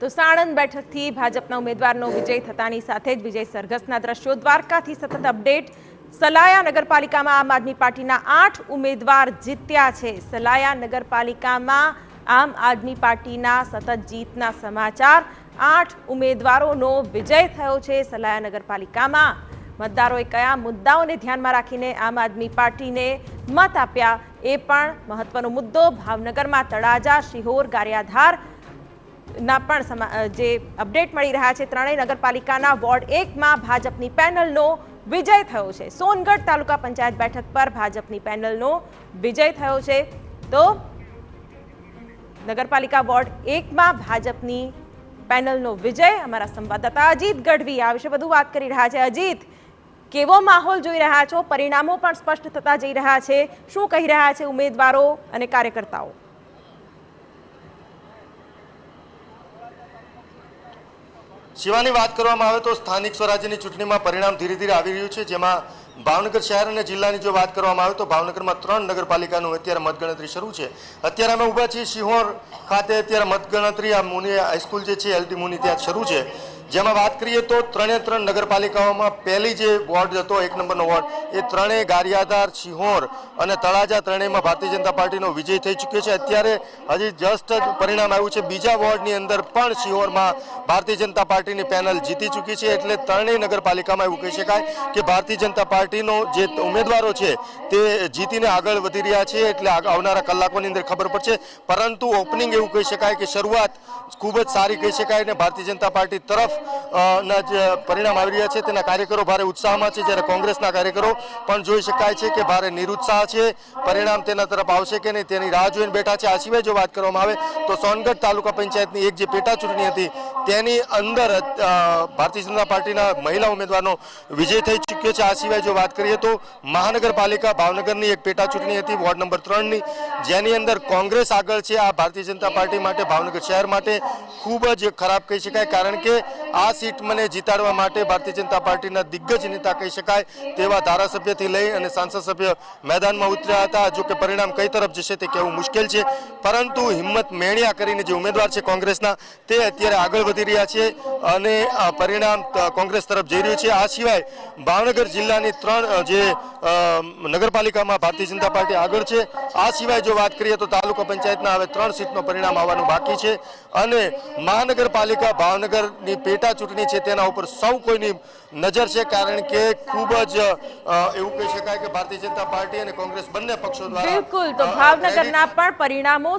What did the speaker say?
તો સાણંદ બેઠકથી ભાજપના ઉમેદવારનો વિજય થતાની સાથે જ વિજય સરઘસના દ્રશ્યો દ્વારકાથી સતત અપડેટ। સલાયા નગરપાલિકામાં આમ આદમી પાર્ટીના 8 ઉમેદવાર જીત્યા છે। સલાયા નગરપાલિકામાં આમ આદમી પાર્ટીના સતત જીતના સમાચાર। 8 ઉમેદવારોનો વિજય થયો છે। સલાયા નગરપાલિકામાં મતદારોએ કયા મુદ્દાઓને ધ્યાનમાં રાખીને આમ આદમી પાર્ટીને મત આપ્યા એ પણ મહત્વનો મુદ્દો। ભાવનગરમાં તળાજા, શિહોર, ગારિયાધાર ના પણ જે અપડેટ મળી રહ્યા છે। ત્રણેય નગરપાલિકાના વોર્ડ 1 માં ભાજપની પેનલનો વિજય થયો છે। સોનગઢ તાલુકા પંચાયત બેઠક પર ભાજપની પેનલનો વિજય થયો છે। તો નગરપાલિકા વોર્ડ 1 માં ભાજપની પેનલનો વિજય। અમારા સંવાદદાતા અજીત ગઢવી આ વિશે વધુ વાત કરી રહ્યા છે। અજીત, કેવો માહોલ જોઈ રહ્યા છો? પરિણામો પણ સ્પષ્ટ થતા જઈ રહ્યા છે। શું કહી રહ્યા છે ઉમેદવારો અને કાર્યકર્તાઓ? શિવાની, વાત કરવામાં આવે તો સ્થાનિક સ્વરાજ્યની ચૂંટણીમાં પરિણામ ધીરે ધીરે આવી રહ્યું છે, જેમાં ભાવનગર શહેર અને જિલ્લાની જો વાત કરવામાં આવે તો ભાવનગરમાં 3 નગરપાલિકાનું અત્યારે મતગણતરી શરૂ છે। અત્યારે અમે ઊભા છીએ શિહોર ખાતે। અત્યારે મતગણતરી આ મુની હાઈસ્કૂલ જે છે એલટી મુની ત્યાં શરૂ છે, જેમાં વાત કરીએ તો 3 નગરપાલિકાઓમાં પહેલી જે વોર્ડ હતો 1 નંબરનો વોર્ડ, એ ત્રણેય ગારિયાધાર, શિહોર અને તળાજા ત્રણેયમાં ભારતીય જનતા પાર્ટીનો વિજય થઈ ચૂક્યો છે। અત્યારે હજી જસ્ટ જ પરિણામ આવ્યું છે। બીજા વોર્ડની અંદર પણ શિહોરમાં ભારતીય જનતા પાર્ટીની પેનલ જીતી ચૂકી છે। એટલે ત્રણેય નગરપાલિકામાં એવું કહી શકાય કે ભારતીય જનતા પાર્ટીનો જે ઉમેદવારો છે તે જીતીને આગળ વધી રહ્યા છે। એટલે આવનારા કલાકોની અંદર ખબર પડશે, પરંતુ ઓપનિંગ એવું કહી શકાય કે શરૂઆત ખૂબ જ સારી કહી શકાય અને ભારતીય જનતા પાર્ટી તરફ ના જે પરિણામ આવી રહ્યા છે તેના કાર્યકરો ભારે ઉત્સાહમાં છે, જ્યારે કોંગ્રેસના કાર્યકરો પણ જોઈ શકાય છે કે ભારે નિરુત્સાહ છે। પરિણામ તેના તરફ આવશે કે નહીં તેની રાહ જોઈને બેઠા છે। આ સિવાય જો વાત કરવામાં આવે તો સોનગઢ તાલુકા પંચાયતની એક જે પેટા ચૂંટણી હતી તેની અંદર ભારતીય જનતા પાર્ટીના મહિલા ઉમેદવારનો વિજય થઈ ચૂક્યો છે। આ સિવાય જો વાત કરીએ તો મહાનગરપાલિકા ભાવનગરની એક પેટા ચૂંટણી હતી વોર્ડ નંબર 3ની, જેની અંદર કોંગ્રેસ આગળ છે। આ ભારતીય જનતા પાર્ટી માટે, ભાવનગર શહેર માટે ખૂબ જ ખરાબ કહી શકાય, કારણ કે આ સીટ મને જીતાડવા માટે ભારતીય જનતા પાર્ટીના દિગ્ગજ નેતા કહી શકાય તેવા ધારાસભ્યથી લઈ અને સાંસદ સભ્ય મેદાનમાં ઉતર્યા હતા। જો કે પરિણામ કઈ તરફ જશે તે કહેવું મુશ્કેલ છે, પરંતુ હિંમત મેણિયા કરીને જે ઉમેદવાર છે કોંગ્રેસના તે અત્યારે આગળ વધી રહ્યા છે અને પરિણામ કોંગ્રેસ તરફ જઈ રહ્યું છે। આ સિવાય ભાવનગર જિલ્લાની 3 જે નગરપાલિકામાં ભારતીય જનતા પાર્ટી આગળ છે। આ સિવાય જો વાત કરીએ તો તાલુકા પંચાયતના હવે 3 સીટનું પરિણામ આવવાનું બાકી છે અને મહાનગરપાલિકા ભાવનગરની પેટા ચૂંટણી છે તેના ઉપર સૌ કોઈની નજર છે, કારણ કે ખૂબ જ એવું કહી શકાય કે ભારતીય જનતા પાર્ટી અને કોંગ્રેસ બંને પક્ષો દ્વારા બિલકુલ, તો ભાવનગરના પણ પરિણામો